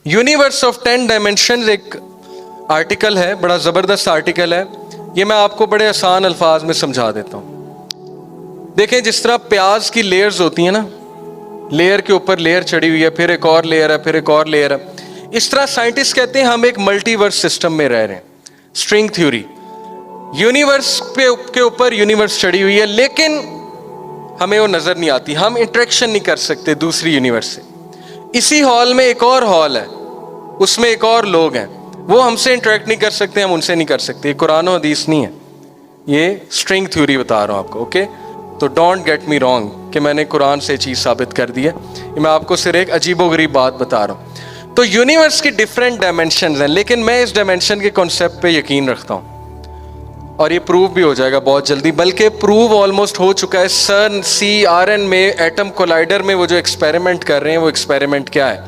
Universe of 10 dimension एक article है, बड़ा ज़बरदस्त आर्टिकल है। ये मैं आपको बड़े आसान अल्फाज में समझा देता हूँ। देखें, जिस तरह प्याज की लेयर्स होती हैं ना, लेयर के ऊपर लेयर चढ़ी हुई है, फिर एक और लेयर है, फिर एक और लेयर है, इस तरह साइंटिस्ट कहते हैं हम एक मल्टीवर्स सिस्टम में रह रहे हैं। स्ट्रिंग थ्योरी, यूनिवर्स के ऊपर यूनिवर्स चढ़ी हुई है, लेकिन हमें वो नजर नहीं आती, हम इंटरेक्शन नहीं कर सकते दूसरी यूनिवर्स से। इसी हॉल में एक और हॉल है, उसमें एक और लोग हैं, वो हमसे इंटरेक्ट नहीं कर सकते, हम उनसे नहीं कर सकते। ये कुरान और हदीस नहीं है, ये स्ट्रिंग थ्योरी बता रहा हूँ आपको। ओके, तो डोंट गेट मी रॉन्ग कि मैंने कुरान से चीज़ साबित कर दी है, ये मैं आपको सिर्फ एक अजीबोगरीब बात बता रहा हूँ। तो यूनिवर्स की डिफरेंट डायमेंशन हैं, लेकिन मैं इस डायमेंशन के कॉन्सेप्ट पे यकीन रखता हूँ और ये प्रूव भी हो जाएगा बहुत जल्दी, बल्कि प्रूव ऑलमोस्ट हो चुका है। CERN CERN में एटम कोलाइडर में वो जो एक्सपेरिमेंट कर रहे हैं, वो एक्सपेरिमेंट क्या है?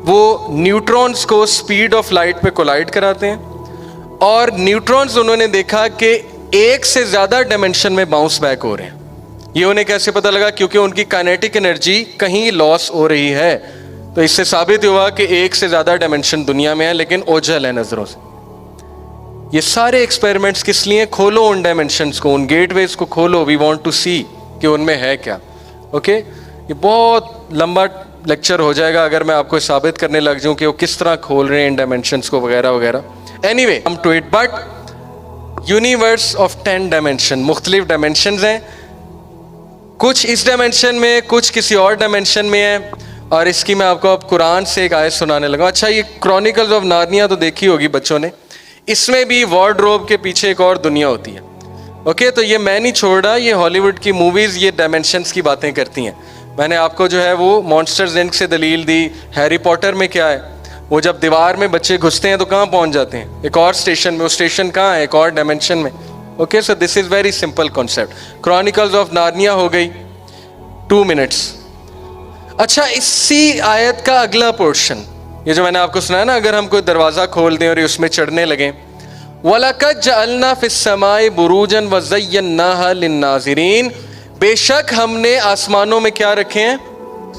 वो न्यूट्रॉन्स को स्पीड ऑफ लाइट पे कोलाइड कराते हैं और न्यूट्रॉन्स उन्होंने देखा कि एक से ज़्यादा डायमेंशन में बाउंस बैक हो रहे हैं। ये उन्हें कैसे पता लगा? क्योंकि उनकी काइनेटिक एनर्जी कहीं लॉस हो रही है। तो इससे साबित हुआ कि एक से ज़्यादा डायमेंशन दुनिया में है, लेकिन ओझल है नज़रों से। ये सारे एक्सपेरिमेंट्स किस लिए? खोलो उन डायमेंशंस को, उन गेटवेज को खोलो, वी वांट टू सी कि उनमें है क्या। ओके, ये बहुत लंबा लेक्चर हो जाएगा अगर मैं आपको साबित करने लग जाऊं कि वो किस तरह खोल रहे हैं इन डायमेंशंस को वगैरह वगैरह। Anyway, come to it. But universe of 10 dimension, मुख्तलिफ डायमेंशंस हैं, कुछ इस डायमेंशन में, कुछ किसी और डायमेंशन में है। और इसकी मैं आपको अब कुरान से एक आयत सुनाने लगा। अच्छा, ये क्रॉनिकल्स ऑफ नार्निया तो देखी होगी बच्चों ने, इसमें भी वार्डरोब के पीछे एक और दुनिया होती है। ओके, तो ये मैं नहीं छोड़ रहा, ये हॉलीवुड की मूवीज़ ये डायमेंशंस की बातें करती हैं। मैंने आपको जो है वो मॉन्स्टर्स इंक से दलील दी। हैरी पॉटर में क्या है, वो जब दीवार में बच्चे घुसते हैं तो कहाँ पहुँच जाते हैं? एक और स्टेशन में। वो स्टेशन कहाँ है? एक और डायमेंशन में। Okay, so this is very simple concept. Chronicles of Narnia हो गई 2 मिनट्स। अच्छा, इसी आयत का अगला पोर्शन, ये जो मैंने आपको सुनाया ना, अगर हम कोई दरवाज़ा खोल दें और ये उसमें चढ़ने लगें, वलक़द जअलना फ़िस्समाई बुरूजन व ज़य्यन्नाहा लिन्नाज़िरीन, बेशक हमने आसमानों में क्या रखे हैं?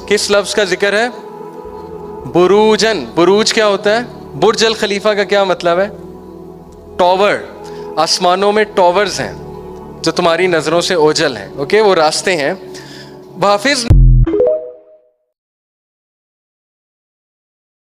किस लफ्ज़ का जिक्र है? बुरूजन। बुरूज क्या होता है? बुर्ज अल खलीफा का क्या मतलब है? टॉवर। आसमानों में टॉवर्स हैं जो तुम्हारी नज़रों से ओझल हैं। ओके, वो रास्ते हैं। हाफिज